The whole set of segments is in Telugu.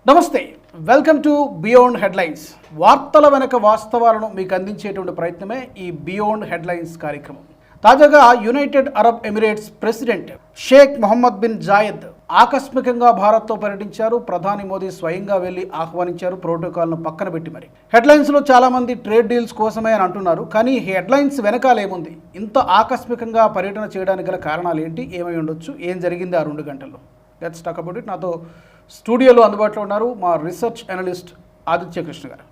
నమస్తే, వెల్కమ్ టు బియాండ్ హెడ్లైన్స్. వార్తల వెనక వాస్తవాలను మీకు అందించేటువంటి ప్రయత్నమే ఈ బియాండ్ హెడ్లైన్స్ కార్యక్రమం. తాజాగా United Arab Emirates president Sheikh Mohammed bin Zayed ఆకస్మికంగా భారత్తో పర్యటించారు. ప్రధాని మోదీ స్వయంగా వెళ్లి ఆహ్వానించారు, ప్రోటోకాల్ను పక్కన పెట్టి. మరి హెడ్లైన్స్లో చాలామంది ట్రేడ్ డీల్స్ కోసమే అని అంటున్నారు, కానీ హెడ్లైన్స్ వెనకాలేముంది? ఇంత ఆకస్మికంగా పర్యటన చేయడానికి గల కారణాలు ఏంటి, ఏమై ఉండొచ్చు, ఏం జరిగింది ఆ 2 గంటల్లో? Let's talk about it. నాతో స్టూడియోలో అందుబాటులో ఉన్నారు మా రీసెర్చ్ అనలిస్ట్ ఆదిత్య కృష్ణ గారు.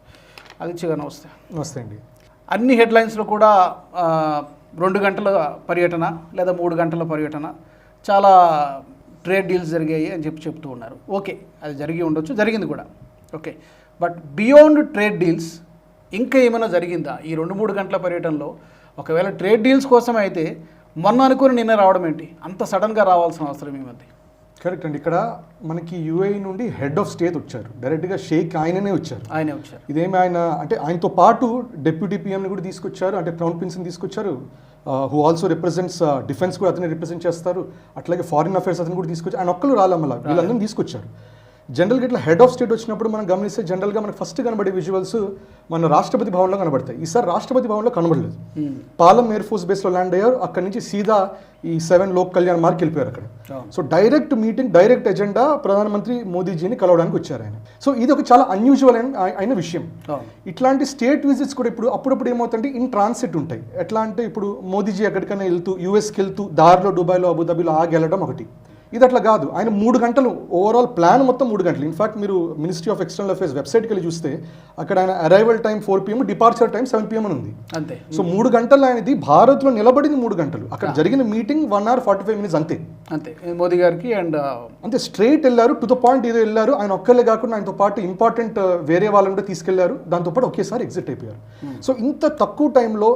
ఆదిత్య గారు నమస్తే. నమస్తే అండి. అన్ని హెడ్లైన్స్లో కూడా 2 గంటల పర్యటన లేదా 3 గంటల పర్యటన, చాలా ట్రేడ్ డీల్స్ జరిగాయి అని చెప్తూ ఉన్నారు. ఓకే, అది జరిగి ఉండొచ్చు, జరిగింది కూడా. Okay, but beyond trade deals ఇంకా ఏమైనా జరిగిందా ఈ 2-3 గంటల పర్యటనలో? ఒకవేళ ట్రేడ్ డీల్స్ కోసమే అయితే మొన్న అనుకుని నిన్న రావడం ఏంటి? అంత సడన్గా రావాల్సిన అవసరం ఏమంది? కరెక్ట్ అండి. ఇక్కడ మనకి యూఏఈ నుండి హెడ్ ఆఫ్ స్టేట్ వచ్చారు, డైరెక్ట్గా షేక్ ఆయననే వచ్చారు. ఇదేమి ఆయన అంటే ఆయనతో పాటు డిప్యూటీ పిఎంని కూడా తీసుకొచ్చారు, అంటే క్రౌన్ ప్రిన్స్ని తీసుకొచ్చారు, హూ ఆల్సో రిప్రజెంట్స్ డిఫెన్స్ కూడా అతనే రిప్రజెంట్ చేస్తారు, అట్లాగే ఫారిన్ అఫేర్స్ అతను కూడా తీసుకొచ్చారు. ఆయన ఒక్కరు రాలమ్మల, వీళ్ళందరినీ తీసుకొచ్చారు. జనరల్గా ఇట్లా హెడ్ ఆఫ్ స్టేట్ వచ్చినప్పుడు మనం గమనిస్తే జనరల్గా మనకు ఫస్ట్ కనబడే విజువల్స్ మన రాష్ట్రపతి భవన్లో కనబడతాయి. ఈసారి రాష్ట్రపతి భవన్లో కనబడలేదు. పాలం ఎయిర్ ఫోర్స్ బేస్లో ల్యాండ్ అయ్యారు. అక్కడి నుంచి సీదా ఈ 7 లోక్ కళ్యాణ్ మార్క్ వెళ్ళిపోయారు అక్కడ. So direct meeting, direct agenda ప్రధానమంత్రి మోదీజీని కలవడానికి వచ్చారు ఆయన. సో ఇది ఒక చాలా అన్యూజువల్ అయిన విషయం. ఇట్లాంటి స్టేట్ విజిట్స్ కూడా ఇప్పుడు అప్పుడప్పుడు ఏమవుతుంటే ఇన్ ట్రాన్సిట్ ఉంటాయి. ఎట్లా అంటే ఇప్పుడు మోదీజీ ఎక్కడికైనా వెళ్తూ యూఎస్కి వెళ్తూ దారిలో దుబాయ్లో అబుదాబీలో ఆగి వెళ్ళడం ఒకటి. ఇది అట్లా కాదు. ఆయన 3 గంటలు ఓవరాల్ ప్లాన్ మొత్తం 3 గంటలు. ఇన్ఫాక్ట్ మీరు మినిస్ట్రీ ఆఫ్ ఎక్స్టర్నల్ అఫేర్స్ వెబ్సైట్కి వెళ్ళి చూస్తే అక్కడ ఆయన arrival time 4 PM, departure time 7 PM అని ఉంది. అంతే. సో 3 గంటలు ఆయనది. భారత్లో నిలబడింది 3 గంటలు. అక్కడ జరిగిన మీటింగ్ 1 hour 45 minutes అంతే. మోదీ గారికి అంతే స్ట్రైట్ వెళ్ళారు, టు ద పాయింట్ ఏదో వెళ్ళారు. ఆయన ఒక్కళ్ళే కాకుండా ఆయనతో పాటు ఇంపార్టెంట్ వేరే వాళ్ళని కూడా తీసుకెళ్లారు. దాంతోపాటు ఒకేసారి ఎగ్జిట్ అయిపోయారు. సో ఇంత తక్కువ టైంలో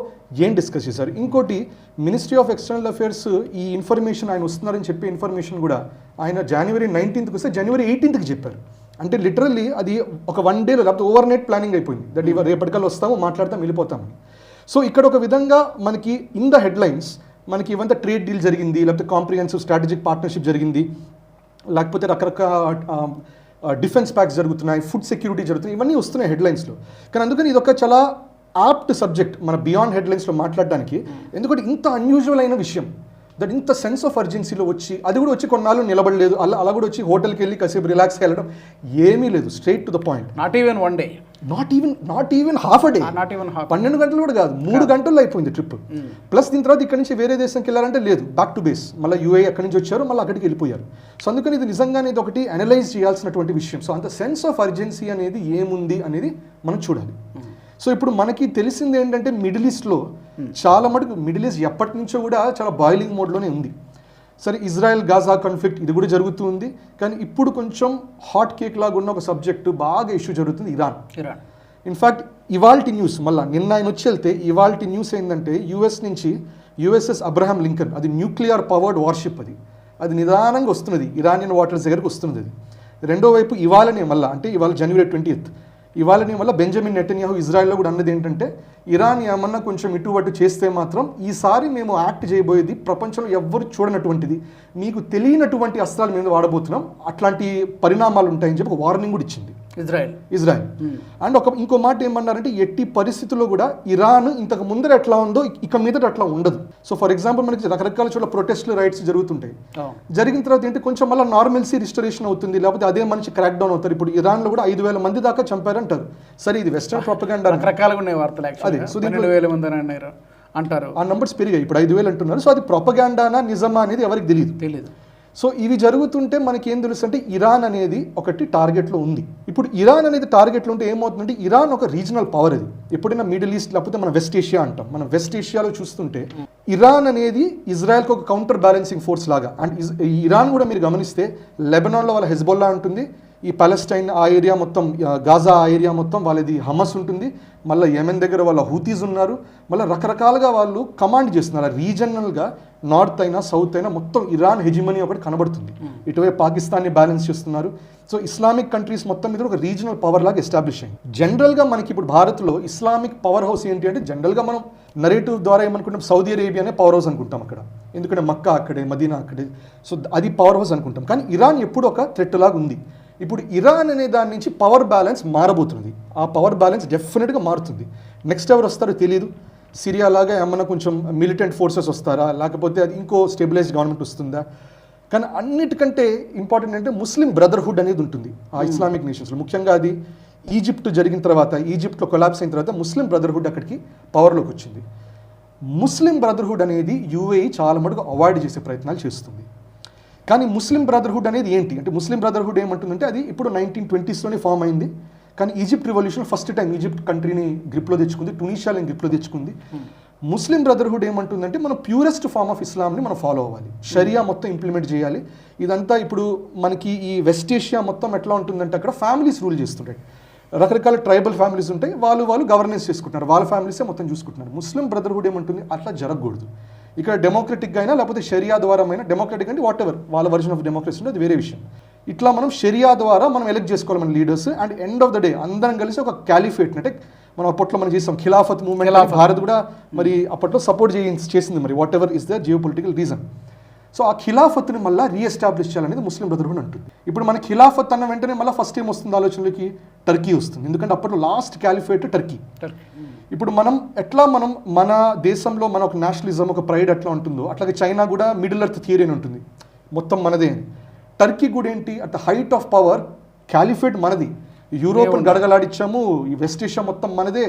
ఏం డిస్కస్ చేశారు? ఇంకోటి, మినిస్ట్రీ ఆఫ్ ఎక్స్టర్నల్ అఫేర్స్ ఈ ఇన్ఫర్మేషన్ ఆయన వస్తున్నారని చెప్పే ఇన్ఫర్మేషన్ కూడా ఆయన January 19th వస్తే January 18th చెప్పారు. అంటే లిటరల్లీ అది ఒక 1 day లేకపోతే ఓవర్ నైట్ ప్లానింగ్ అయిపోయింది. దట్ ఇవాళ రేపటికల్లా వస్తాము, మాట్లాడతాం, వెళ్ళిపోతామని. సో ఇక్కడ ఒక విధంగా మనకి ఇన్ ద హెడ్లైన్స్ మనకి ఇవంతా ట్రేడ్ డీల్ జరిగింది, లేకపోతే కాంప్రిహెన్సివ్ స్ట్రాటజిక్ పార్ట్నర్షిప్ జరిగింది, లేకపోతే రకరకాల డిఫెన్స్ ప్యాక్స్ జరుగుతున్నాయి, ఫుడ్ సెక్యూరిటీ జరుగుతున్నాయి, ఇవన్నీ వస్తున్నాయి హెడ్లైన్స్లో. కానీ అందుకని ఇది ఒక చాలా ఆప్ట్ సబ్జెక్ట్ మన బియాండ్ హెడ్లైన్స్లో మాట్లాడడానికి. ఎందుకంటే ఇంత అన్యూజువల్ అయిన విషయం, దట్ ఇంత సెన్స్ ఆఫ్ అర్జెన్సీలో వచ్చి, అది కూడా వచ్చి కొన్నాళ్ళు నిలబడలేదు, అలా కూడా వచ్చి హోటల్కి వెళ్ళి కాసేపు రిలాక్స్గా వెళ్ళడం ఏమీ లేదు. Straight to the point. Not even 1 day, not even half a day, 12 గంటలు కూడా కాదు, 3 గంటల్లో అయిపోయింది ట్రిప్. ప్లస్ దీని తర్వాత ఇక్కడ నుంచి వేరే దేశంకి వెళ్ళాలంటే లేదు, బ్యాక్ టు బేస్, మళ్ళీ యూఏఈ అక్కడి నుంచి వచ్చారు, మళ్ళీ అక్కడికి వెళ్ళిపోయారు. సో అందుకని ఇది నిజంగానే ఇది ఒకటి అనలైజ్ చేయాల్సినటువంటి విషయం. సో అంత సెన్స్ ఆఫ్ అర్జెన్సీ అనేది ఏముంది అనేది మనం చూడాలి. సో ఇప్పుడు మనకి తెలిసింది ఏంటంటే మిడిల్ ఈస్ట్లో చాలా మటుకు, మిడిల్ ఈస్ట్ ఎప్పటి నుంచో కూడా చాలా బాయిలింగ్ మోడ్లోనే ఉంది. సరే, ఇజ్రాయెల్ గాజా కాన్ఫ్లిక్ట్ ఇది కూడా జరుగుతూ ఉంది. కానీ ఇప్పుడు కొంచెం హాట్ కేక్ లాగా ఉన్న ఒక సబ్జెక్టు బాగా ఇష్యూ జరుగుతుంది, ఇరాన్. ఇన్ఫ్యాక్ట్ ఇవాల్టి న్యూస్, మళ్ళీ నిన్న ఆయన వచ్చి వెళ్తే ఇవాల్టి న్యూస్ ఏంటంటే యుఎస్ నుంచి USS అబ్రహాం లింకన్, అది న్యూక్లియర్ పవర్డ్ వార్షిప్, అది నిదానంగా వస్తున్నది, ఇరానియన్ వాటర్స్ దగ్గరకు వస్తున్నది. అది రెండో వైపు ఇవాళనే మళ్ళీ, అంటే ఇవాళ January 20th, ఇవాళని వల్ల బెంజమిన్ నెటన్యాహు ఇజ్రాయెల్లో కూడా అన్నది ఏంటంటే, ఇరాన్ ఏమన్నా కొంచెం ఇటువటు చేస్తే మాత్రం ఈసారి మేము యాక్ట్ చేయబోయేది ప్రపంచంలో ఎవ్వరు చూడనటువంటిది, మీకు తెలియనటువంటి అస్త్రాల మీద వాడబోతున్నాం, అట్లాంటి పరిణామాలు ఉంటాయని చెప్పి ఒక వార్నింగ్ కూడా ఇచ్చింది ఇజ్రాయెల్. అండ్ ఇంకో మాట ఏమన్నారంటే, ఎట్టి పరిస్థితుల్లో కూడా ఇరాన్ ఇంతకు ముందర ఎట్లా ఉందో ఇక మీద అట్లా ఉండదు. సో ఫర్ ఎగ్జాంపుల్ మనకి రకరకాల చోట్ల ప్రొటెస్ట్లు, రైట్స్ జరుగుతుంటాయి. జరిగిన తర్వాత ఏంటి, కొంచెం మళ్ళీ నార్మల్సీ రిస్టరేషన్ అవుతుంది, లేకపోతే అదే మనిషి క్రాక్ డౌన్ అవుతారు. ఇప్పుడు ఇరాన్లో కూడా 5,000 మంది దాకా చంపారంటారు. సరే, ఇది వెస్టర్న్ ప్రొపగండా, రకరకాలుగా ఉన్నాయి వార్తలు. అదే, సో 12,000 మంది అంటారు, ఆ నంబర్స్ పెరిగాయి, ఇప్పుడు 5,000 అంటున్నారు. సో అది ప్రొపగాండానా నిజమా అనేది ఎవరికి తెలియదు. సో ఇవి జరుగుతుంటే మనకి ఏం తెలుసు అంటే, ఇరాన్ అనేది ఒకటి టార్గెట్లో ఉంది. ఇప్పుడు ఇరాన్ అనేది టార్గెట్లో ఉంటే ఏమవుతుందంటే, ఇరాన్ ఒక రీజనల్ పవర్. అది ఎప్పుడైనా మిడిల్ ఈస్ట్ లేకపోతే మన వెస్ట్ ఏషియా అంటాం, మన వెస్ట్ ఏషియాలో చూస్తుంటే ఇరాన్ అనేది ఇజ్రాయెల్కి ఒక కౌంటర్ బ్యాలెన్సింగ్ ఫోర్స్ లాగా. అండ్ ఇరాన్ కూడా మీరు గమనిస్తే లెబనాన్లో వాళ్ళ హెజ్బొల్లా ఉంటుంది, ఈ పాలెస్టైన్ ఆ ఏరియా మొత్తం, గాజా ఆ ఏరియా మొత్తం వాళ్ళది హమస్ ఉంటుంది, మళ్ళీ యెమెన్ దగ్గర వాళ్ళ హూతీస్ ఉన్నారు, మళ్ళీ రకరకాలుగా వాళ్ళు కమాండ్ చేస్తున్నారు. రీజనల్గా నార్త్ అయినా సౌత్ అయినా మొత్తం ఇరాన్ హెజిమనీ ఒకటి కనబడుతుంది. ఇటువైపు పాకిస్తాన్ని బ్యాలెన్స్ చేస్తున్నారు. సో ఇస్లామిక్ కంట్రీస్ మొత్తం మీద ఒక రీజనల్ పవర్ లాగా ఎస్టాబ్లిష్ అయింది. జనరల్గా మనకి ఇప్పుడు భారత్లో ఇస్లామిక్ పవర్ హౌస్ ఏంటి అంటే, జనరల్గా మనం నరేటివ్ ద్వారా ఏమనుకుంటాం, సౌదీ అరేబియానే పవర్ హౌస్ అనుకుంటాం అక్కడ, ఎందుకంటే మక్కా అక్కడే, మదీనా అక్కడే. సో అది పవర్ హౌస్ అనుకుంటాం. కానీ ఇరాన్ ఎప్పుడు ఒక థ్రెట్ లాగా ఉంది. ఇప్పుడు ఇరాన్ అనే దాని నుంచి పవర్ బ్యాలెన్స్ మారబోతుంది. ఆ పవర్ బ్యాలెన్స్ డెఫినెట్గా మారుతుంది. నెక్స్ట్ ఎవరు వస్తారో తెలియదు. సిరియా లాగా ఏమన్నా కొంచెం మిలిటెంట్ ఫోర్సెస్ వస్తారా, లేకపోతే అది ఇంకో స్టెబిలైజ్డ్ గవర్నమెంట్ వస్తుందా? కానీ అన్నిటికంటే ఇంపార్టెంట్ అంటే ముస్లిం బ్రదర్హుడ్ అనేది ఉంటుంది ఆ ఇస్లామిక్ నేషన్స్లో. ముఖ్యంగా అది ఈజిప్ట్ జరిగిన తర్వాత, ఈజిప్ట్లో కొలాప్స్ అయిన తర్వాత ముస్లిం బ్రదర్హుడ్ అక్కడికి పవర్లోకి వచ్చింది. ముస్లిం బ్రదర్హుడ్ అనేది యూఏఈ చాలా మటుకు అవాయిడ్ చేసే ప్రయత్నాలు చేస్తుంది. కానీ ముస్లిం బ్రదర్హుడ్ అనేది ఏంటి అంటే, ముస్లిం బ్రదర్హుడ్ ఏమంటుందంటే అది ఇప్పుడు 1920sలోనే ఫామ్ అయింది. కానీ Egypt revolution first time Egypt కంట్రీని గ్రిప్లో తెచ్చుకుంది, ట్యునీషియాని గ్రిప్లో తెచ్చుకుంది. ముస్లిం బ్రదర్హుడ్ ఏమంటుందంటే మనం ప్యూరెస్ట్ ఫామ్ ఆఫ్ ఇస్లాంని మనం ఫాలో అవ్వాలి, షరియా మొత్తం ఇంప్లిమెంట్ చేయాలి. ఇదంతా ఇప్పుడు మనకి ఈ వెస్ట్ ఏషియా మొత్తం ఎట్లా ఉంటుందంటే అక్కడ ఫ్యామిలీస్ రూల్ చేస్తుంటాయి. రకరకాల ట్రైబల్ ఫ్యామిలీస్ ఉంటాయి, వాళ్ళు గవర్నెన్స్ చేసుకుంటున్నారు, వాళ్ళ ఫ్యామిలీసే మొత్తం చూసుకుంటున్నారు. ముస్లిం బ్రదర్హుడ్ ఏమంటుంది అట్లా జరగకూడదు. ఇక్కడ డెమోక్రటిక్గా అయినా లేకపోతే షరియా ద్వారా అయినా, డెమోక్రటిక్ అంటే వాట్ ఎవర్ వాళ్ళ వర్జన్ ఆఫ్ డెమోక్రసీ ఉంటే అది వేరే విషయం. ఇట్లా మనం షరియా ద్వారా మనం ఎలెక్ట్ చేసుకోవాలి మన leaders. And end of the day అందరం కలిసి ఒక క్యాలిఫేట్ అంటే మనం అప్పట్లో మనం చేసాం ఖిలాఫత్ మూవ్మెంట్, భారత్ కూడా మరి అప్పట్లో సపోర్ట్ చేసింది మరి what ever is the geo political reason. So ఆ ఖిలాఫత్ని మళ్ళీ రీఎస్టాబ్లిష్ చేయాలనేది ముస్లిం బ్రదర్హుడ్ అంటుంది. ఇప్పుడు మన ఖిలాఫత్ అన్న వెంటనే మళ్ళీ ఫస్ట్ ఏం వస్తుంది ఆలోచనలోకి, టర్కీ వస్తుంది. ఎందుకంటే అప్పట్లో లాస్ట్ క్యాలిఫేట్ టర్కీ. ఇప్పుడు మనం మన దేశంలో మన ఒక నేషనలిజం, ఒక ప్రైడ్ ఎట్లా ఉంటుందో అట్లాగే చైనా కూడా మిడిల్ ఎర్త్ థియరీ అని ఉంటుంది, మొత్తం మనదే అని. టర్కీ కూడా ఏంటి, at the height of power caliphate మనది. యూరోప్ని గడగలాడిచ్చాము, ఈ వెస్ట్ ఏషియా మొత్తం మనదే.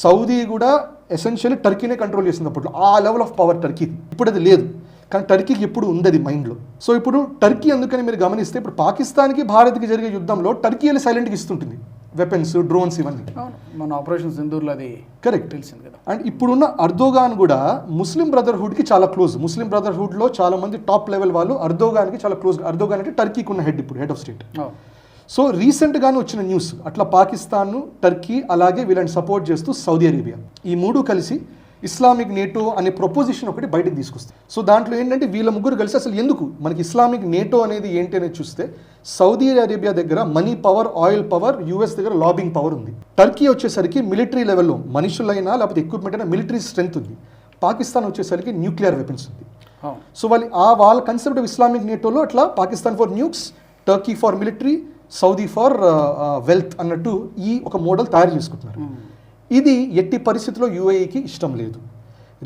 సౌదీ కూడా ఎసెన్షియల్లీ టర్కీనే కంట్రోల్ చేసింది అప్పట్లో. ఆ లెవెల్ ఆఫ్ పవర్ టర్కీది. ఇప్పుడు అది లేదు, కానీ టర్కీకి ఎప్పుడు ఉంది అది మైండ్లో. సో ఇప్పుడు టర్కీ అందుకని మీరు గమనిస్తే ఇప్పుడు పాకిస్తాన్కి భారత్కి జరిగే యుద్ధంలో టర్కీ వెళ్ళి సైలెంట్గా ఇస్తుంటుంది వెపన్స్, డ్రోన్స్, ఇవన్నీ. మన ఆపరేషన్ సింధూర్లో అది కరెక్ట్ తెలిసింది కదా. అండ్ ఇప్పుడున్న అర్దోగాన్ కూడా ముస్లిం బ్రదర్హుడ్కి చాలా క్లోజ్. ముస్లిం బ్రదర్హుడ్లో చాలా మంది టాప్ లెవెల్ వాళ్ళు అర్దోగాన్కి చాలా క్లోజ్. అర్దోగాన్ అంటే టర్కీకి ఉన్న హెడ్, ఇప్పుడు హెడ్ ఆఫ్ స్టేట్. సో రీసెంట్గానే వచ్చిన న్యూస్ అట్లా పాకిస్తాన్, టర్కీ అలాగే వీళ్ళని సపోర్ట్ చేస్తూ సౌదీ అరేబియా, ఈ మూడు కలిసి ఇస్లామిక్ నేటో అనే ప్రపోజిషన్ ఒకటి బయటకు తీసుకొస్తుంది. సో దాంట్లో ఏంటంటే వీళ్ళ ముగ్గురు కలిసి అసలు ఎందుకు మనకి ఇస్లామిక్ నేటో అనేది ఏంటి అనేది చూస్తే, సౌదీ అరేబియా దగ్గర money power, oil power, US దగ్గర లాబింగ్ పవర్ ఉంది. టర్కీ వచ్చేసరికి మిలిటరీ లెవెల్లో మనుషులైనా లేకపోతే ఎక్విప్మెంట్ అయినా మిలిటరీ స్ట్రెంత్ ఉంది. పాకిస్తాన్ వచ్చేసరికి న్యూక్లియర్ వెపన్స్ ఉంది. సో వాళ్ళ కన్సెప్ట్ ఆఫ్ ఇస్లామిక్ నేటోలో అట్లా Pakistan for nukes, Turkey for military, Saudi for wealth అన్నట్టు ఈ ఒక మోడల్ తయారు చేసుకుంటున్నారు. ఇది ఎట్టి పరిస్థితుల్లో యూఏఈకి ఇష్టం లేదు.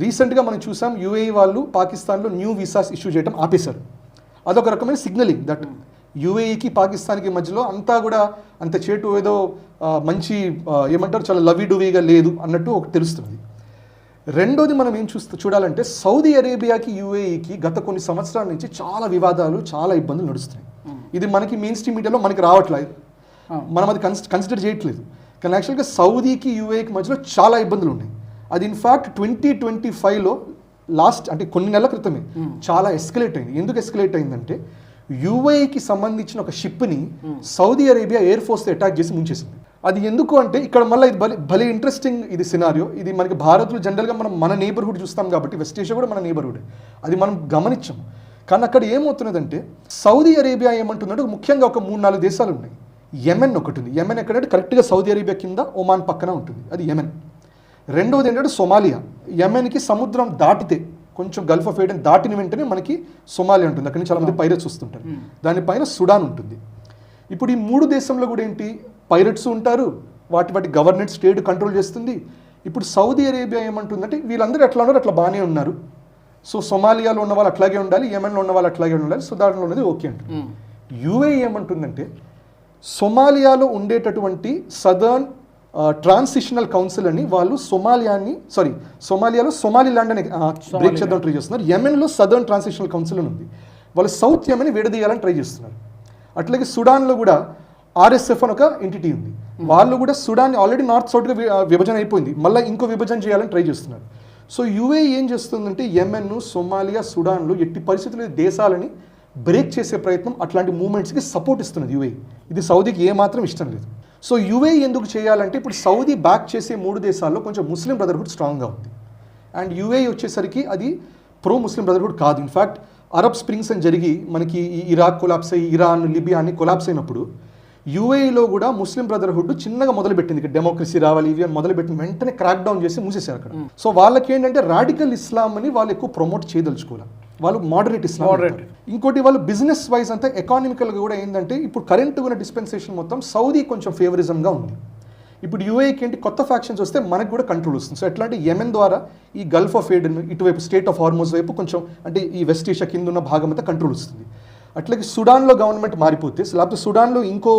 రీసెంట్గా మనం చూసాం యూఏఈ వాళ్ళు పాకిస్తాన్లో న్యూ వీసాస్ ఇష్యూ చేయడం ఆపేశారు. అదొక రకమైన సిగ్నలింగ్ దట్ యూఏఈకి పాకిస్తాన్కి మధ్యలో అంతా కూడా అంత చేటు ఏదో మంచి ఏమంటారు చాలా లవీ డూవీగా లేదు అన్నట్టు ఒకటి తెలుస్తుంది. రెండోది మనం ఏం చూడాలంటే సౌదీ అరేబియాకి యూఏఈకి గత కొన్ని సంవత్సరాల నుంచి చాలా వివాదాలు, చాలా ఇబ్బందులు నడుస్తున్నాయి. ఇది మనకి మెయిన్ స్ట్రీమ్ మీడియాలో మనకి రావట్లేదు, మనం అది కన్సిడర్ చేయట్లేదు. కానీ యాక్చువల్గా సౌదీకి యూఏఈకి మధ్యలో చాలా ఇబ్బందులు ఉన్నాయి. అది ఇన్ఫ్యాక్ట్ 2025లో లాస్ట్ అంటే కొన్ని నెలల క్రితమే చాలా ఎస్కలేట్ అయింది. ఎందుకు ఎస్కలేట్ అయిందంటే యూఏఈకి సంబంధించిన ఒక షిప్ని సౌదీ అరేబియా ఎయిర్ ఫోర్స్తో అటాక్ చేసి ముంచేసింది. అది ఎందుకు అంటే ఇక్కడ మళ్ళీ ఇది భలే ఇంట్రెస్టింగ్ ఇది సినారియో. ఇది మనకి భారత్లో జనరల్గా మనం మన నేబర్హుడ్ చూస్తాం కాబట్టి, వెస్ట్ ఏషియా కూడా మన నేబర్హుడ్, అది మనం గమనించాం. కానీ అక్కడ ఏమవుతున్నదంటే సౌదీ అరేబియా ఏమంటుందంటే ముఖ్యంగా ఒక 3-4 దేశాలు ఉన్నాయి. యెమెన్ ఒకటి ఉంది. యెమెన్ ఎక్కడంటే కరెక్ట్గా సౌదీ అరేబియా కింద ఒమాన్ పక్కన ఉంటుంది, అది యెమెన్. రెండవది ఏంటంటే సొమాలియా. యెమెన్కి సముద్రం దాటితే కొంచెం గల్ఫ్ ఆఫ్ ఏడెన్ దాటిన వెంటనే మనకి సొమాలియా ఉంటుంది, అక్కడి నుంచి చాలా మంది పైరట్స్ వస్తుంటారు. దానిపైన సుడాన్ ఉంటుంది. ఇప్పుడు ఈ 3 దేశంలో కూడా ఏంటి పైరట్స్ ఉంటారు, వాటి గవర్నెన్స్ స్టేట్ కంట్రోల్ చేస్తుంది. ఇప్పుడు సౌదీ అరేబియా ఏమంటుందంటే వీళ్ళందరూ ఎట్లా ఉన్నారు అట్లా బాగానే ఉన్నారు, సో సొమాలియాలో ఉన్న వాళ్ళు అట్లాగే ఉండాలి, యెమెన్లో ఉన్న వాళ్ళు అట్లాగే ఉండాలి, సో దాంట్లో ఉన్నది ఓకే అంటారు. యూఏఈ ఏమంటుందంటే సొమాలియాలో ఉండేటటువంటి సదర్న్ ట్రాన్సిషనల్ కౌన్సిల్ అని వాళ్ళు సొమాలియాలో సొమాలిలాండ్ అని బ్రేక్ చేద్దాం ట్రై చేస్తున్నారు. యెమెన్లో సదర్న్ ట్రాన్సిషనల్ కౌన్సిల్ అని ఉంది, వాళ్ళు సౌత్ యెమెన్ విడదీయాలని ట్రై చేస్తున్నారు. అట్లాగే సుడాన్లో కూడా ఆర్ఎస్ఎఫ్ అని ఒక ఎంటిటీ ఉంది, వాళ్ళు కూడా సుడాన్ ఆల్రెడీ నార్త్ సౌత్గా విభజన అయిపోయింది, మళ్ళీ ఇంకో విభజన చేయాలని ట్రై చేస్తున్నారు. సో యూఏఈ ఏం చేస్తుందంటే యెమెన్, సొమాలియా, సుడాన్లో ఎట్టి పరిస్థితుల్లో దేశాలని బ్రేక్ చేసే ప్రయత్నం, అట్లాంటి మూవ్మెంట్స్కి సపోర్ట్ ఇస్తున్నది యూఏఈ. ఇది సౌదీకి ఏమాత్రం ఇష్టం లేదు. సో యూఏఈ ఎందుకు చేయాలంటే ఇప్పుడు సౌదీ బ్యాక్ చేసే 3 దేశాల్లో కొంచెం ముస్లిం బ్రదర్హుడ్ స్ట్రాంగ్గా ఉంది. అండ్ యూఏఈ వచ్చేసరికి అది ప్రో ముస్లిం బ్రదర్హుడ్ కాదు. ఇన్ఫ్యాక్ట్ అరబ్ స్ప్రింగ్స్ అని జరిగి మనకి ఇరాక్ కొలాప్స్ అయ్యి, ఇరాన్, లిబియా అని కొలాప్స్ అయినప్పుడు యూఏఈలో కూడా ముస్లిం బ్రదర్హుడ్ చిన్నగా మొదలుపెట్టింది, ఇక్కడ డెమోక్రసీ రావాలి ఇవి అని మొదలుపెట్టిన వెంటనే క్రాక్ డౌన్ చేసి మూసేశారు అక్కడ. సో వాళ్ళకి ఏంటంటే రాడికల్ ఇస్లాం అని వాళ్ళు ఎక్కువ ప్రమోట్ చేయదలుచుకోవాలి. వాళ్ళు మోడరేట్ ఇస్లాం. ఇంకోటి వాళ్ళు బిజినెస్ వైజ్ అంతా ఎకానమికల్గా కూడా ఏంటంటే ఇప్పుడు కరెంట్ ఉన్న డిస్పెన్సేషన్ మొత్తం సౌదీ కొంచెం ఫేవరిజంగా ఉంది. ఇప్పుడు యూఏకి ఏంటి కొత్త ఫ్యాక్షన్స్ వస్తే మనకు కూడా కంట్రోల్ వస్తుంది. సో ఎట్లా అంటే యెమెన్ ద్వారా ఈ గల్ఫ్ ఆఫ్ ఏడెన్ ఇటువైపు స్టేట్ ఆఫ్ హార్మోజ్ వైపు కొంచెం అంటే ఈ వెస్ట్ ఏషియా కింద ఉన్న భాగం అంతా కంట్రోల్ వస్తుంది. అట్లాగే సుడాన్లో గవర్నమెంట్ మారిపోతే లేకపోతే సుడాన్లో ఇంకో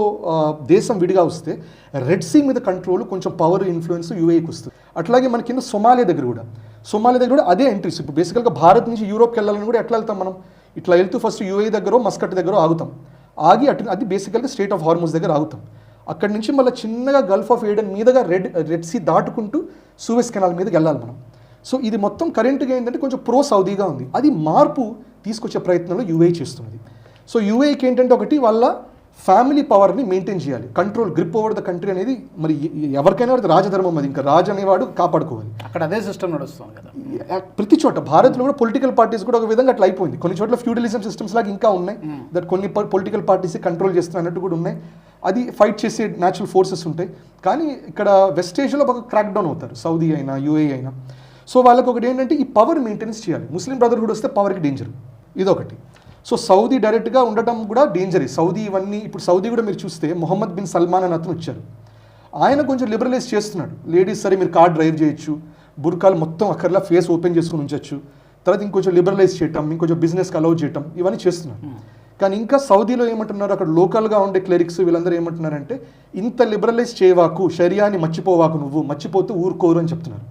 దేశం విడిగా వస్తే రెడ్ సీ మీద కంట్రోల్ కొంచెం పవర్ ఇన్ఫ్లుయెన్స్ యూఏకి వస్తుంది. అట్లాగే మన కింద సొమాలియా దగ్గర కూడా అదే ఎంట్రీస్. ఇప్పుడు బేసికల్గా భారత్ నుంచి యూరోప్కి వెళ్ళాలని కూడా ఎట్లా వెళ్తాం మనం, ఇట్లా వెళ్తూ ఫస్ట్ యూఏ దగ్గర మస్కట్ దగ్గర ఆగుతాం. ఆగి అది బేసికల్గా స్టేట్ ఆఫ్ హార్మోజ్ దగ్గర ఆగుతాం. అక్కడి నుంచి మళ్ళీ చిన్నగా గల్ఫ్ ఆఫ్ ఏడెన్ మీదుగా రెడ్ సీ దాటుకుంటూ సూయజ్ కెనాల్ మీదకి వెళ్ళాలి మనం. సో ఇది మొత్తం కరెంట్గా ఏంటంటే కొంచెం ప్రో సౌదీగా ఉంది. అది మార్పు తీసుకొచ్చే ప్రయత్నంలో యూఏ చేస్తున్నది. సో యూఏకి ఏంటంటే ఒకటి వాళ్ళ ఫ్యామిలీ పవర్ని మెయింటైన్ చేయాలి, control grip over the country అనేది మరి ఎవరికైనా అది రాజధర్మం. అది ఇంకా రాజు అనేవాడు కాపాడుకోవాలి. అక్కడ అదే సిస్టమ్ నడుస్తుంది కదా ప్రతి చోట. భారత్లో కూడా పొలిటికల్ పార్టీస్ కూడా ఒక విధంగా అట్లా అయిపోయింది. కొన్ని చోట్ల ఫ్యూడలిజం సిస్టమ్స్ లాగా ఇంకా ఉన్నాయి, దట్ కొన్ని పొలిటికల్ పార్టీస్ కంట్రోల్ చేస్తున్న అన్నట్టు కూడా ఉన్నాయి. అది ఫైట్ చేసే న్యాచురల్ ఫోర్సెస్ ఉంటాయి. కానీ ఇక్కడ వెస్ట్ ఏషియాలో బాగా క్రాక్ డౌన్ అవుతారు, సౌదీ అయినా యూఏ అయినా. సో వాళ్ళకి ఒకటి ఏంటంటే ఈ పవర్ మెయింటెనెన్స్ చేయాలి. ముస్లిం బ్రదర్హుడ్ వస్తే పవర్కి డేంజర్, ఇదొకటి. సో సౌదీ డైరెక్ట్గా ఉండటం కూడా డేంజరే. సౌదీ ఇవన్నీ ఇప్పుడు సౌదీ కూడా మీరు చూస్తే మొహమ్మద్ బిన్ సల్మాన్ అని అతను వచ్చారు. ఆయన కొంచెం లిబరలైజ్ చేస్తున్నాడు. లేడీస్ సరే మీరు కార్ డ్రైవ్ చేయొచ్చు, బుర్కాలు మొత్తం అక్కర్లా ఫేస్ ఓపెన్ చేసుకుని ఉంచవచ్చు, తర్వాత ఇంకొంచెం లిబరలైజ్ చేయటం, ఇంకొంచెం బిజినెస్కి అలౌ చేయటం, ఇవన్నీ చేస్తున్నాడు. కానీ ఇంకా సౌదీలో ఏమంటున్నారు, అక్కడ లోకల్గా ఉండే క్లెరిక్స్ వీళ్ళందరూ ఏమంటున్నారంటే ఇంత లిబరలైజ్ చేయవాకు, షరియాని మర్చిపోవాకు, నువ్వు మర్చిపోతూ ఊరుకోరు అని చెప్తున్నారు.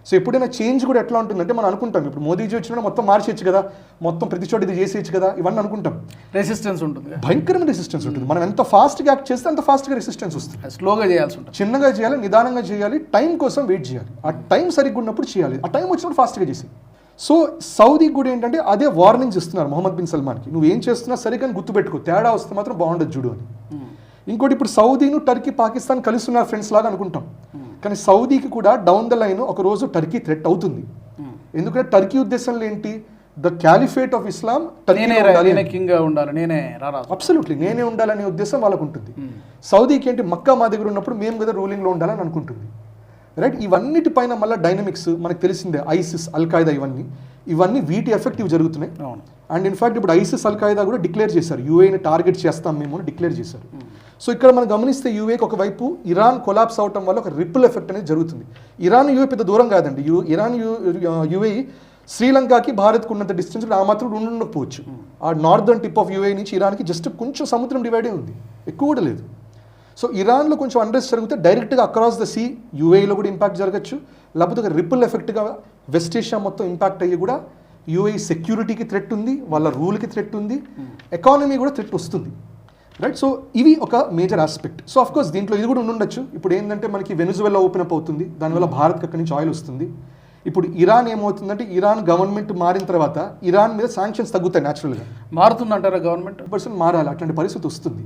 సో ఎప్పుడైనా చేంజ్ కూడా ఎట్లా ఉంటుందంటే మనం అనుకుంటాం ఇప్పుడు మోదీజీ వచ్చినా మొత్తం మార్చేయచ్చు కదా, మొత్తం ప్రతి చోట ఇది చేసేయచ్చు కదా, ఇవన్నీ అనుకుంటాం. రెసిస్టెన్స్ ఉంటుంది, భయంకరమైన రెసిస్టెన్స్ ఉంటుంది. మనం ఎంత ఫాస్ట్గా యాక్ట్ చేస్తే అంత ఫాస్ట్గా రెసిస్టెన్స్ వస్తుంది. స్లోగా చేయాల్సి ఉంటుంది, చిన్నగా చేయాలి, నిదానంగా చేయాలి, టైం కోసం వెయిట్ చేయాలి. ఆ టైం సరిగ్గా ఉన్నప్పుడు చేయాలి, ఆ టైం వచ్చినప్పుడు ఫాస్ట్గా చేసి. సో సౌదీకి కూడా ఏంటంటే అదే వార్నింగ్స్ ఇస్తున్నారు మొహమ్మద్ బిన్ సల్మాన్కి, నువ్వు ఏం చేస్తున్నా సరిగ్గా గుర్తుపెట్టుకో, తేడా వస్తే మాత్రం బాగుండదు చూడు అని. ఇంకోటి ఇప్పుడు సౌదీను టర్కీ పాకిస్తాన్ కలిసి ఉన్నారు ఫ్రెండ్స్ లాగా అనుకుంటాం, కానీ సౌదీకి కూడా డౌన్ ద లైన్ ఒక రోజు టర్కీ థ్రెట్ అవుతుంది. ఎందుకంటే టర్కీ ఉద్దేశంలో ఏంటి, the caliphate of Islam absolutely నేనే ఉండాలనే ఉద్దేశం వాళ్ళకు ఉంటుంది. సౌదీకి ఏంటి మక్కా మా దగ్గర ఉన్నప్పుడు మేము కదా రూలింగ్లో ఉండాలని అనుకుంటుంది, రైట్. ఇవన్నిటిపైన మళ్ళీ డైనమిక్స్ మనకు తెలిసిందే, ఐసిస్ అల్ఖాయిదా ఇవన్నీ వీటి ఎఫెక్టివ్ జరుగుతున్నాయి. అండ్ ఇన్ఫాక్ట్ ఇప్పుడు ఐసిస్ అల్ఖాయిదా కూడా డిక్లేర్ చేశారు, యూఏని టార్గెట్ చేస్తాం మేము అని డిక్లేర్ చేశారు. సో ఇక్కడ మనం గమనిస్తే యూఏకి ఒకవైపు ఇరాన్ కొలాప్స్ అవటం వల్ల ఒక రిపుల్ ఎఫెక్ట్ అనేది జరుగుతుంది. ఇరాన్ యూఏ పెద్ద దూరం కాదండి, ఇరాన్ యూఏ శ్రీలంకకి భారత్కు ఉన్నంత డిస్టెన్స్ ఆ మాత్రం ఉండకపోవచ్చు. ఆ నార్దర్న్ టిప్ ఆఫ్ యూఏ నుంచి ఇరాన్కి జస్ట్ కొంచెం సముద్రం డివైడే ఉంది, ఎక్కువ కూడా లేదు. సో ఇరాన్లో కొంచెం అన్రెస్ట్ జరిగితే డైరెక్ట్గా అక్రాస్ ద సీ యూఏలో కూడా ఇంపాక్ట్ జరగచ్చు, లేకపోతే ఒక రిపుల్ ఎఫెక్ట్గా వెస్ట్ ఏషియా మొత్తం ఇంపాక్ట్ అయ్యి కూడా యూఏ సెక్యూరిటీకి థ్రెట్ ఉంది, వాళ్ళ రూల్కి థ్రెట్ ఉంది, ఎకానమీ కూడా థ్రెట్ వస్తుంది, రైట్. సో ఇవి ఒక major aspect. So of course దీంట్లో ఇది కూడా ఉండొచ్చు. ఇప్పుడు ఏంటంటే మనకి వెనుజువెలా ఓపెన్ అప్ అవుతుంది, దానివల్ల భారత్కి అక్కడి నుంచి ఆయిల్ వస్తుంది. ఇప్పుడు ఇరాన్ ఏమవుతుందంటే ఇరాన్ గవర్నమెంట్ మారిన తర్వాత ఇరాన్ మీద శాంక్షన్స్ తగ్గుతాయి, న్యాచురల్గా మారుతుందంటారా గవర్నమెంట్ 100% మారాలి, అట్లాంటి పరిస్థితి వస్తుంది,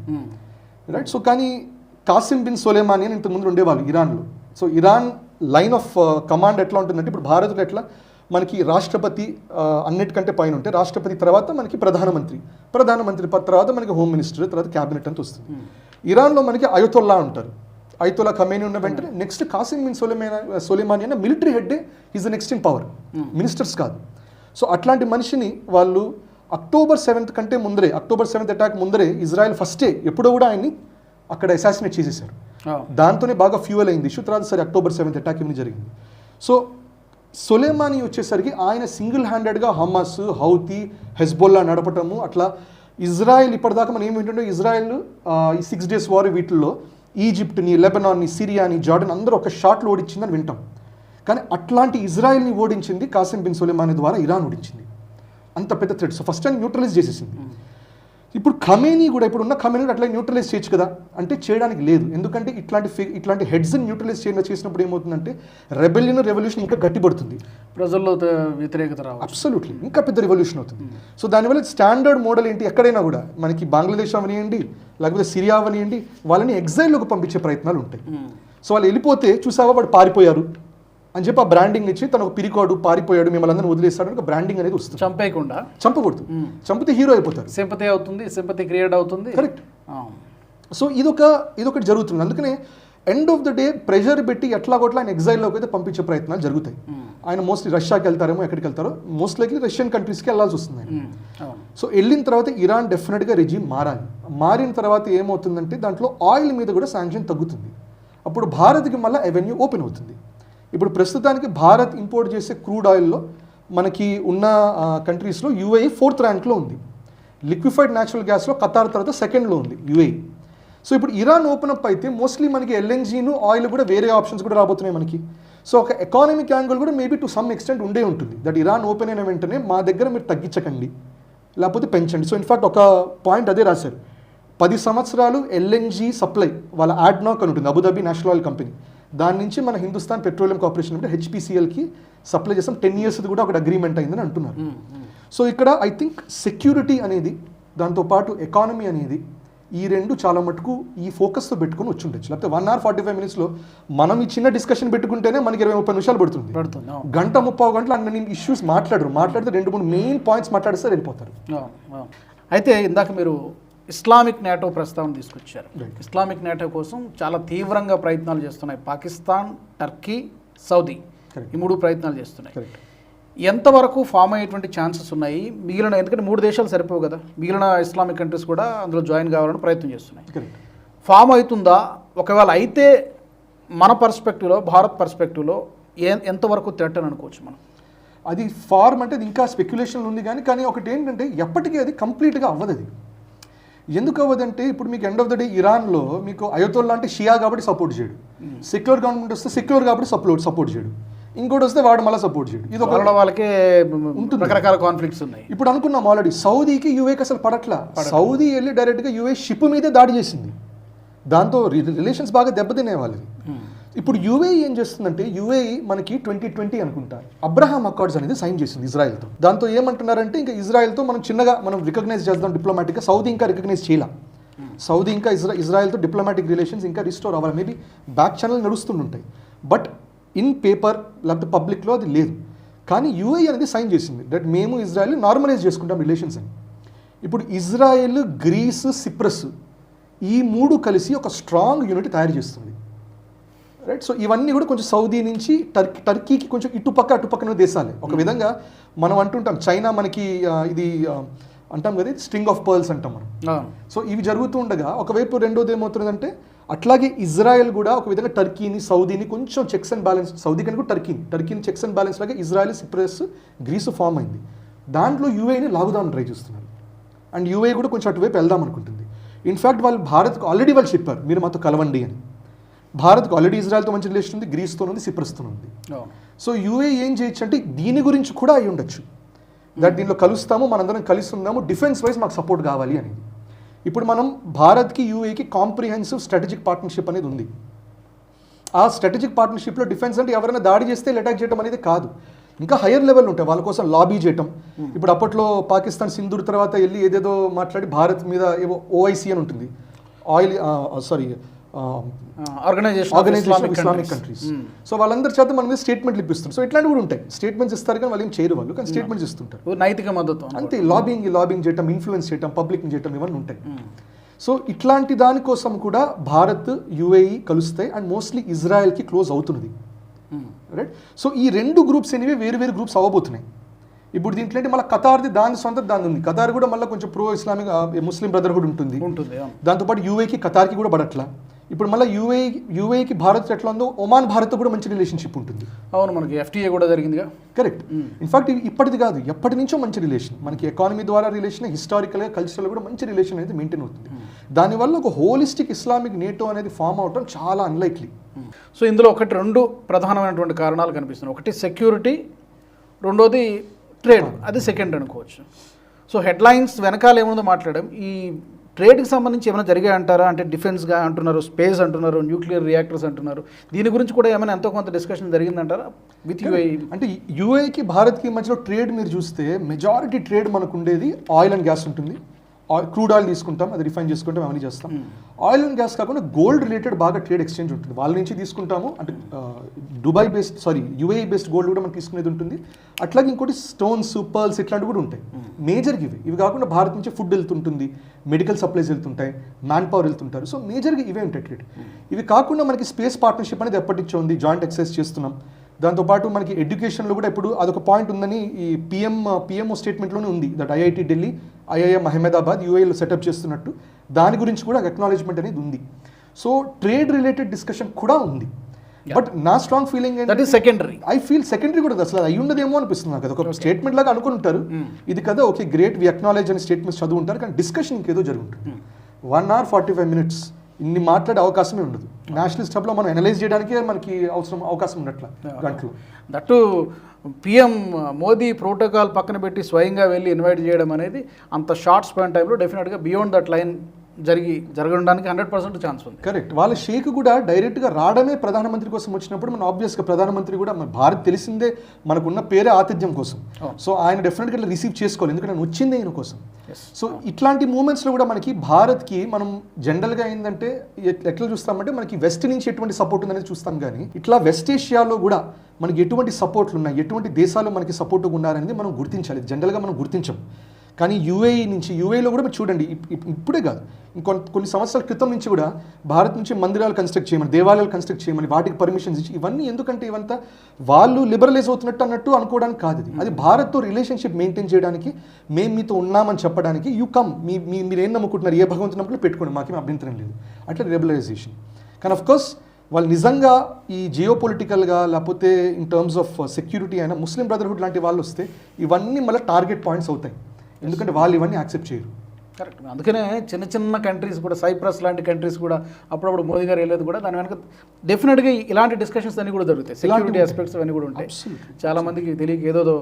రైట్. సో కానీ కాసిం బిన్ సొలైమానీ అని ఇంతకుముందు ఉండేవాళ్ళు ఇరాన్లో. So Iran line of command ఎట్లా ఉంటుందంటే ఇప్పుడు భారత్లో ఎట్లా మనకి రాష్ట్రపతి అన్నిటికంటే పైన ఉంటే రాష్ట్రపతి తర్వాత మనకి ప్రధానమంత్రి తర్వాత మనకి హోమ్ మినిస్టర్, తర్వాత క్యాబినెట్ అంతా వస్తుంది. ఇరాన్లో మనకి అయతొల్లా ఉంటారు, అయతొల్లా ఖమేనీ ఉన్న వెంటనే నెక్స్ట్ కాసిం బిన్ సొలైమానీ అనే military head is the next in power, ministers కాదు. సో అట్లాంటి మనిషిని వాళ్ళు అక్టోబర్ 7th కంటే ముందరే, అక్టోబర్ 7th అటాక్ ముందరే ఇజ్రాయెల్ ఫస్టే ఎప్పుడో కూడా ఆయన్ని అక్కడ అసాసినేట్ చేసేసారు. దాంతోనే బాగా ఫ్యూయల్ అయింది ఇష్యూ. తర్వాత సరే అక్టోబర్ 7th అటాక్ ఏమైనా జరిగింది. సో సొలైమానీ వచ్చేసరికి ఆయన సింగిల్ హ్యాండెడ్గా హమాస్, హౌతీ, హెజ్బొల్లా నడపటము, అట్లా ఇజ్రాయెల్ ఇప్పటిదాకా మనం ఏమిటంటే ఇజ్రాయెల్ ఈ 6 days వార్ వీటిల్లో ఈజిప్ట్ని, లెబనాన్ని, సిరియాని, జార్డన్ అందరూ ఒక షాట్లో ఓడించిందని వింటాం. కానీ అట్లాంటి ఇజ్రాయెల్ని ఓడించింది కాసిం బిన్ సొలైమానీ ద్వారా ఇరాన్ ఓడించింది. అంత పెద్ద threat. So first time neutralize చేసేసింది. ఇప్పుడు ఖమేనీ కూడా ఇప్పుడున్న ఖమేనీ అట్లా న్యూట్రలైజ్ చేయొచ్చు కదా అంటే చేయడానికి లేదు. ఎందుకంటే ఇట్లాంటి హెడ్స్ని న్యూట్రలైజ్ చేసినప్పుడు ఏమవుతుందంటే రెవల్యూషన్ ఇంకా గట్టిపడుతుంది, ప్రజల్లో వ్యతిరేకత రావు, అబ్సల్యూట్లీ ఇంకా పెద్ద రెవల్యూషన్ అవుతుంది. సో దానివల్ల స్టాండర్డ్ మోడల్ ఏంటి, ఎక్కడైనా కూడా మనకి బంగ్లాదేశ్ అవనియండి లేకపోతే సిరియా అవనియండి, వాళ్ళని ఎగ్జైల్లోకి పంపించే ప్రయత్నాలు ఉంటాయి. సో వాళ్ళు వెళ్ళిపోతే చూసావా వాడు పారిపోయారు అని చెప్పి ఆ బ్రాండింగ్ ఇచ్చి తను ఒక పిరికోడు పారిపోయాడు మిమ్మల్ని అందరినీ వదిలేస్తాడు ఒక బ్రాండింగ్ అనేది వస్తుంది. చంపేయకుండా చంపకూడదు, చంపితే హీరో అయిపోతారు, సింపతి క్రియేట్ అవుతుంది, కరెక్ట్. సో ఇదొకటి జరుగుతుంది. అందుకనే end of the day pressure పెట్టి ఎట్లాగోట్లా ఆయన ఎగ్జైల్లోకి అయితే పంపించే ప్రయత్నాలు జరుగుతాయి. ఆయన మోస్ట్లీ రష్యాకి వెళ్తారేమో, ఎక్కడికి వెళ్తారో మోస్ట్ లైక్లీ రష్యన్ కంట్రీస్కి వెళ్ళాల్సి వస్తుంది ఆయన. సో వెళ్ళిన తర్వాత ఇరాన్ డెఫినెట్గా రెజీమ్ మారాలి. మారిన తర్వాత ఏమవుతుందంటే దాంట్లో ఆయిల్ మీద కూడా శాంక్షన్ తగ్గుతుంది. అప్పుడు భారత్కి మళ్ళీ అవెన్యూ ఓపెన్ అవుతుంది. ఇప్పుడు ప్రస్తుతానికి భారత్ ఇంపోర్ట్ చేసే క్రూడ్ ఆయిల్లో మనకి ఉన్న కంట్రీస్లో యూఏఈ 4th ర్యాంక్లో ఉంది. లిక్విఫైడ్ న్యాచురల్ గ్యాస్లో ఖతార్ తర్వాత 2nd ఉంది యూఏఈ. సో ఇప్పుడు ఇరాన్ ఓపెన్ అప్ అయితే మోస్ట్లీ మనకి ఎల్ఎన్జీను ఆయిల్ కూడా వేరే ఆప్షన్స్ కూడా రాబోతున్నాయి మనకి. సో ఒక ఎకానమిక్ యాంగిల్ కూడా మేబీ టు సమ్ ఎక్స్టెంట్ ఉండే ఉంటుంది. దట్ ఇరాన్ ఓపెన్ అయిన వెంటనే మా దగ్గర మీరు తగ్గించకండి, లేకపోతే పెంచండి. సో ఇన్ఫాక్ట్ ఒక పాయింట్ అదే రాశారు, 10 సంవత్సరాలు ఎల్ఎన్జీ సప్లై వాళ్ళ ఆడ్నాక్ అని ఉంటుంది, అబుదాబి నేషనల్ ఆయిల్ కంపెనీ, దాని నుంచి మన హిందుస్థాన్ పెట్రోలియం కార్పొరేషన్ అంటే హెచ్పిసిఎల్కి సప్లై చేస్తాం. 10 years కూడా ఒక అగ్రిమెంట్ అయిందని అంటున్నారు. సో ఇక్కడ ఐ థింక్ సెక్యూరిటీ అనేది, దాంతోపాటు ఎకానమీ అనేది, ఈ రెండు చాలా మటుకు ఈ ఫోకస్తో పెట్టుకుని వచ్చి ఉండొచ్చు. లేకపోతే 1 hour 45 minutesలో మనం ఈ చిన్న డిస్కషన్ పెట్టుకుంటేనే మనకి 20-30 నిమిషాలు పడుతుంది. గంట 30 గంటలు అన్ని ఇష్యూస్ మాట్లాడితే 2-3 మెయిన్ పాయింట్స్ మాట్లాడిస్తే వెళ్ళిపోతారు. అయితే ఇందాక మీరు ఇస్లామిక్ నేటో ప్రస్తావన తీసుకొచ్చారు. ఇస్లామిక్ నేటో కోసం చాలా తీవ్రంగా ప్రయత్నాలు చేస్తున్నాయి పాకిస్తాన్, టర్కీ, సౌదీ, ఈ 3 ప్రయత్నాలు చేస్తున్నాయి. ఎంతవరకు ఫామ్ అయ్యేటువంటి ఛాన్సెస్ ఉన్నాయి మిగిలిన, ఎందుకంటే 3 దేశాలు సరిపోవు కదా, మిగిలిన ఇస్లామిక్ కంట్రీస్ కూడా అందులో జాయిన్ కావాలని ప్రయత్నం చేస్తున్నాయి. ఫామ్ అవుతుందా? ఒకవేళ అయితే మన పర్స్పెక్టివ్లో, భారత్ పర్స్పెక్టివ్లో ఎంతవరకు థ్రెట్ అని అనుకోవచ్చు మనం? అది ఫార్మ్ అంటే ఇంకా స్పెక్యులేషన్ ఉంది, కానీ ఒకటి ఏంటంటే ఎప్పటికీ అది కంప్లీట్గా అవ్వదు. అది ఎందుకు అవ్వదంటే ఇప్పుడు మీకు ఎండ్ ఆఫ్ ద డే ఇరాన్లో మీకు అయోతోల్లా అంటే షియా కాబట్టి సపోర్ట్ చేయడు, సెక్యులర్ గవర్నమెంట్ వస్తే సెక్యులర్ కాబట్టి సపోర్ట్ చేయడు, ఇంకోటి వస్తే వాడు మళ్ళీ సపోర్ట్ చేయడు. ఇది ఒక వాళ్ళకే ఉంటుంది, రకరకాల కాన్ఫ్లిక్ట్స్ ఉన్నాయి. ఇప్పుడు అనుకున్నాం ఆల్రెడీ సౌదీకి యూఏకి అసలు పడట్లా. సౌదీ వెళ్ళి డైరెక్ట్గా యూఏ షిప్ మీదే దాడి చేసింది, దాంతో రిలేషన్స్ బాగా దెబ్బతినే వాళ్ళవి. ఇప్పుడు యూఏఈ ఏం చేస్తుందంటే, యూఏఈ మనకి 2020 అనుకుంటా అబ్రహాం అకార్డ్స్ అనేది సైన్ చేసింది ఇజ్రాయెల్తో. దాంతో ఏమంటున్నారంటే ఇంకా ఇజ్రాయెల్తో మనం చిన్నగా రికగ్నైజ్ చేద్దాం డిప్లొమాటిక్గా. సౌదీ ఇంకా రికగ్నైజ్ చేయాల. సౌదీ ఇంకా ఇజ్రాయెల్తో డిప్లొమాటిక్ రిలేషన్స్ ఇంకా రిస్టోర్ అవ్వాలి. మేబీ బ్యాక్ ఛానల్ నడుస్తుంటాయి, బట్ ఇన్ పేపర్ లేకపోతే పబ్లిక్లో అది లేదు. కానీ యూఏఈ అనేది సైన్ చేసింది దట్ మేము ఇజ్రాయెల్ నార్మలైజ్ చేసుకుంటాం రిలేషన్స్ అని. ఇప్పుడు ఇజ్రాయెల్, గ్రీస్, సిప్రస్ ఈ 3 కలిసి ఒక స్ట్రాంగ్ యూనిట్ తయారు చేస్తుంది, రైట్. సో ఇవన్నీ కూడా కొంచెం సౌదీ నుంచి టర్కీకి కొంచెం అటుపక్కన దేశాలే. ఒక విధంగా మనం అంటుంటాం చైనా మనకి ఇది అంటాం కదా, స్ట్రింగ్ ఆఫ్ పర్ల్స్ అంటాం మనం. సో ఇవి జరుగుతూ ఉండగా ఒకవైపు రెండోది ఏమవుతుందంటే అట్లాగే ఇజ్రాయెల్ కూడా ఒక విధంగా టర్కీని, సౌదీని కొంచెం చెక్స్ అండ్ బ్యాలెన్స్, సౌదీ కనుక టర్కీని చెక్స్ అండ్ బ్యాలెన్స్ లాగా ఇజ్రాయెల్, సిప్రస్, గ్రీస్ ఫామ్ అయింది. దాంట్లో యూఏని లాగుదామని ట్రై చేస్తున్నారు. అండ్ యూఏ కూడా కొంచెం అటువైపు వెళ్దాం అనుకుంటుంది. ఇన్ఫ్యాక్ట్ వాళ్ళు భారత్కు ఆల్రెడీ వాళ్ళు చెప్పారు మీరు మాతో కలవండి అని. భారత్కు ఆల్రెడీ ఇజ్రాయెల్తో మంచి రిలేషన్ ఉంది, గ్రీస్తో ఉంది, సిప్రస్తో ఉంది. సో యూఏ ఏం చేయొచ్చు అంటే దీని గురించి కూడా అయి ఉండొచ్చు, దట్ దీనిలో కలుస్తాము, మనందరం కలిసి ఉందాము, డిఫెన్స్ వైజ్ మాకు సపోర్ట్ కావాలి అనేది. ఇప్పుడు మనం భారత్కి యూఏకి కాంప్రిహెన్సివ్ స్ట్రాటజిక్ పార్ట్నర్షిప్ అనేది ఉంది. ఆ స్ట్రాటజిక్ పార్ట్నర్షిప్లో డిఫెన్స్ అంటే ఎవరైనా దాడి చేస్తే అటాక్ చేయడం అనేది కాదు, ఇంకా హయ్యర్ లెవెల్ ఉంటాయి వాళ్ళ కోసం లాబీ చేయటం. ఇప్పుడు అప్పట్లో పాకిస్తాన్ సింధూర్ తర్వాత వెళ్ళి ఏదేదో మాట్లాడి భారత్ మీద ఏవో ఓఐసి అని ఉంటుంది, oil organization of Islamic countries. So వాళ్ళందరి చేత మన మీద స్టేట్మెంట్లు ఇప్పిస్తారు. సో ఇట్లాంటివి కూడా ఉంటాయి, స్టేట్మెంట్స్ ఇస్తారు కానీ వాళ్ళు ఏం చేయరు, వాళ్ళు కానీ స్టేట్మెంట్స్ ఇస్తుంటారు, నైతిక మద్దతు అంతే. లాబింగ్ చేయటం, ఇన్ఫ్లుయెన్స్ చేయటం, పబ్లిక్ చేయటం, ఇవన్నీ ఉంటాయి. సో ఇట్లాంటి దానికోసం కూడా భారత్, యూఏఈ కలుస్తాయి అండ్ మోస్ట్లీ ఇజ్రాయెల్కి క్లోజ్ అవుతున్నది, రైట్. సో ఈ 2 గ్రూప్స్ అనేవి వేరు గ్రూప్స్ అవ్వబోతున్నాయి. ఇప్పుడు దీంట్లో అంటే మళ్ళీ ఖతార్ది దాని ఉంది. ఖతార్ కూడా మళ్ళీ కొంచెం ప్రో ఇస్లామిక్ ముస్లిం బ్రదర్హుడ్ ఉంటుంది. దాంతోపాటు యూఏకి ఖతార్కి కూడా పడట్లా. ఇప్పుడు మళ్ళీ యూఏకి భారత్ ఎట్లా ఉందో ఒమాన్ భారత్ కూడా మంచి రిలేషన్షిప్ ఉంటుంది. అవును, మనకి FTA కూడా జరిగిందిగా. కరెక్ట్. ఇన్ఫాక్ట్ ఇప్పటిది కాదు, ఎప్పటి నుంచో మంచి రిలేషన్, మనకి ఎకానమీ ద్వారా రిలేషన్, హిస్టారికల్గా కల్చరల్ కూడా మంచి రిలేషన్ అనేది మెయింటైన్ అవుతుంది. దానివల్ల ఒక హోలిస్టిక్ ఇస్లామిక్ నేటో అనేది ఫామ్ అవడం చాలా అన్లైక్లీ. సో ఇందులో 2 ప్రధానమైనటువంటి కారణాలు కనిపిస్తున్నాయి. ఒకటి సెక్యూరిటీ, రెండోది ట్రేడ్, అది సెకండ్ అనుకోవచ్చు. సో హెడ్లైన్స్ వెనకాల ఏముందో మాట్లాడడం, ఈ ట్రేడ్కి సంబంధించి ఏమైనా జరిగాయంటారా? అంటే డిఫెన్స్గా అంటున్నారు, స్పేస్ అంటున్నారు, న్యూక్లియర్ రియాక్టర్స్ అంటున్నారు, దీని గురించి కూడా ఏమైనా ఎంతో కొంత డిస్కషన్ జరిగిందంటారా విత్ యూఏఈ? అంటే యూఏకి భారత్కి మధ్యలో ట్రేడ్ మీరు చూస్తే మెజారిటీ ట్రేడ్ మనకు ఉండేది ఆయిల్ అండ్ గ్యాస్ ఉంటుంది, క్రూడ్ ఆయిల్ తీసుకుంటాం, అది రిఫైన్ చేసుకుంటాం, అవన్నీ చేస్తాం. ఆయిల్ అండ్ గ్యాస్ కాకుండా గోల్డ్ రిలేటెడ్ బాగా ట్రేడ్ ఎక్స్చేంజ్ ఉంటుంది. వాళ్ళ నుంచి తీసుకుంటాము, అంటే యుఏఈ బేస్డ్ గోల్డ్ కూడా మనం తీసుకునేది ఉంటుంది. అట్లాగే ఇంకోటి స్టోన్స్, పర్ల్స్ ఇట్లాంటివి కూడా ఉంటాయి. మేజర్గా ఇవి కాకుండా భారత్ నుంచి ఫుడ్ వెళ్తుంటుంది, మెడికల్ సప్లైస్ వెళ్తుంటాయి, మ్యాన్ పవర్ వెళ్తుంటారు. సో మేజర్గా ఇవే ఉంటాయి ట్రేడ్. ఇవి కాకుండా మనకి స్పేస్ పార్ట్నర్షిప్ అనేది ఎప్పటి నుంచో ఉంది, జాయింట్ ఎక్సర్సైజ్ చేస్తున్నాం. దాంతోపాటు మనకి ఎడ్యుకేషన్లో కూడా ఇప్పుడు అదొక పాయింట్ ఉందని ఈ పిఎంఓ స్టేట్మెంట్లోనే ఉంది, that IIT Delhi, IIM Ahmedabad యూఏలో సెటప్ చేస్తున్నట్టు. దాని గురించి కూడా అక్నాలెడ్జ్మెంట్ అనేది ఉంది. సో ట్రేడ్ రిలేటెడ్ డిస్కషన్ కూడా ఉంది. బట్ నా strong feeling secondary, I feel secondary కూడా అసలు అయి ఉండదేమో అనిపిస్తుంది నాకు. అదొక స్టేట్మెంట్ లాగా అనుకుంటారు, ఇది కదా ఓకే గ్రేట్ వి అక్నాలెడ్జ్ అని స్టేట్మెంట్స్ చదువుంటారు, కానీ డిస్కషన్ ఇంకేదో జరుగుతుంది. 1 hour 45 minutes ఇన్ని మాట్లాడే అవకాశమే ఉండదు. నేషనలిస్ట్ హబ్లో మనం అనలైజ్ చేయడానికే మనకి అవకాశం ఉన్నట్ల గంటలు. దట్టు పిఎం మోదీ ప్రోటోకాల్ పక్కన పెట్టి స్వయంగా వెళ్ళి ఇన్వైట్ చేయడం అనేది అంత షార్ట్ స్పాన్ టైంలో డెఫినెట్గా బియాండ్ దట్ లైన్ జరగడానికి 100% ఛాన్స్ ఉంది. కరెక్ట్. వాళ్ళ షేక్ కూడా డైరెక్ట్గా రావడమే ప్రధానమంత్రి కోసం వచ్చినప్పుడు మనం ఆబ్వియస్గా ప్రధానమంత్రి కూడా మన భారత్ తెలిసిందే మనకున్న పేరే ఆతిథ్యం కోసం. సో ఆయన డెఫినెట్గా ఇట్లా రిసీవ్ చేసుకోవాలి, ఎందుకంటే ఆయన వచ్చిందే ఈయన కోసం. సో ఇట్లాంటి మూమెంట్స్లో కూడా మనకి భారత్కి మనం జనరల్గా ఏంటంటే ఎట్లా చూస్తామంటే మనకి వెస్ట్ నుంచి ఎటువంటి సపోర్ట్ ఉందనేది చూస్తాం, కానీ ఇట్లా వెస్ట్ ఏషియాలో కూడా మనకి ఎటువంటి సపోర్ట్లు ఉన్నాయి, ఎటువంటి దేశాలు మనకి సపోర్ట్గా ఉన్నారనేది మనం గుర్తించాలి. జనరల్గా మనం గుర్తించాం. కానీ యూఏలో కూడా మీరు చూడండి, ఇప్పుడే కాదు కొన్ని సంవత్సరాల క్రితం నుంచి కూడా భారత్ నుంచి మందిరాలు కన్స్ట్రక్ట్ చేయమని, దేవాలయాలు కన్స్ట్రక్ట్ చేయమని, వాటికి పర్మిషన్స్ ఇచ్చి, ఇవన్నీ ఎందుకంటే ఇవంతా వాళ్ళు లిబరలైజ్ అవుతున్నట్టు అన్నట్టు అనుకోవడానికి కాదు. అది భారత్తో రిలేషన్షిప్ మెయింటైన్ చేయడానికి, మేము మీతో ఉన్నామని చెప్పడానికి. యూ కమ్, మీరు ఏం నమ్ముకుంటున్నారు, ఏ భగవంతు నమ్మకం పెట్టుకోండి, మాకేం అభ్యంతరం లేదు, అట్లా లిబరలైజేషన్. కానీ ఆఫ్ కోర్స్ వాళ్ళు నిజంగా ఈ జియో పొలిటికల్గా లేకపోతే ఇన్ టర్మ్స్ ఆఫ్ సెక్యూరిటీ అయినా ముస్లిం బ్రదర్హుడ్ లాంటి వాళ్ళు వస్తే ఇవన్నీ మళ్ళీ టార్గెట్ పాయింట్స్ అవుతాయి, ఎందుకంటే వాళ్ళు ఇవన్నీ యాక్సెప్ట్ చేయరు. కరెక్ట్. అందుకనే చిన్న కంట్రీస్ కూడా, సైప్రస్ లాంటి కంట్రీస్ కూడా అప్పుడప్పుడు మోదీ గారు వెళ్ళేది కూడా దాని వెనక డెఫినెట్గా ఇలాంటి డిస్కషన్స్ అన్నీ కూడా జరుగుతాయి. సెక్యూరిటీ ఆస్పెక్ట్స్ అన్నీ కూడా ఉంటాయి. చాలా మందికి తెలియక ఏదో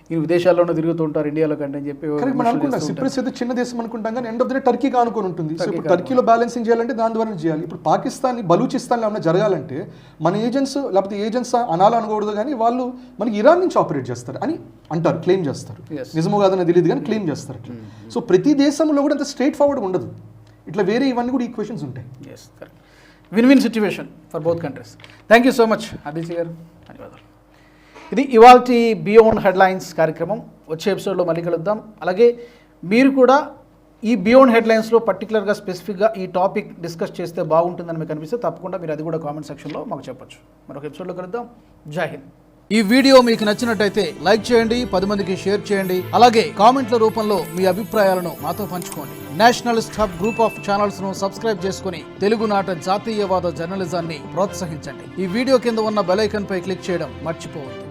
ఈ విదేశాల్లోనే తిరుగుతూ ఉంటారు ఇండియాలో కంటే అని చెప్పి మనం అనుకుంటాం. సిప్రస్ ఏదో చిన్న దేశం అనుకుంటాం, కానీ ఎండ్ ఆఫ్ ద డే టర్కీగా అనుకుని ఉంటుంది. సో ఇప్పుడు టర్కీలో బ్యాలెన్సింగ్ చేయాలంటే దాని ద్వారా చేయాలి. ఇప్పుడు పాకిస్తాన్, బలూచిస్తాన్లో ఏమైనా జరగాలంటే మన ఏజెంట్స్ లేకపోతే ఏజెంట్స్ అనకూడదు, కానీ వాళ్ళు మనకి ఇరాన్ నుంచి ఆపరేట్ చేస్తారు అని అంటారు, క్లెయిమ్ చేస్తారు. నిజమో కాదని తెలియదు కానీ క్లెయిమ్ చేస్తారు. సో ప్రతి దేశంలో కూడా అంత స్ట్రైట్ ఫార్వర్డ్ ఉండదు, ఇట్లా వేరే ఇవన్నీ కూడా ఈక్వేషన్స్ ఉంటాయి. Win situation for both countries. Thank you so much Aditya గారు, ధన్యవాదాలు. ఇది ఇవాల్టి బియాండ్ హెడ్లైన్స్ కార్యక్రమం. వచ్చే ఎపిసోడ్లో మళ్ళీ కలుద్దాం. అలాగే మీరు కూడా ఈ బియాండ్ హెడ్లైన్స్లో పర్టికులర్గా స్పెసిఫిక్గా ఈ టాపిక్ డిస్కస్ చేస్తే బాగుంటుందని మీకు అనిపిస్తే తప్పకుండా మీరు అది కూడా కామెంట్ సెక్షన్లో మాకు చెప్పొచ్చు. మరొక ఎపిసోడ్లో కలుద్దాం. జై హింద్. ఈ వీడియో మీకు నచ్చినట్టయితే లైక్ చేయండి, 10 మందికి షేర్ చేయండి. అలాగే కామెంట్ల రూపంలో మీ అభిప్రాయాలను మాతో పంచుకోండి. Nationalist hub group of channels ను సబ్స్క్రైబ్ చేసుకుని తెలుగునాట జాతీయవాద జర్నలిజాన్ని ప్రోత్సహించండి. ఈ వీడియో కింద ఉన్న బెల్ ఐకాన్ పై క్లిక్ చేయడం మర్చిపోవద్దు.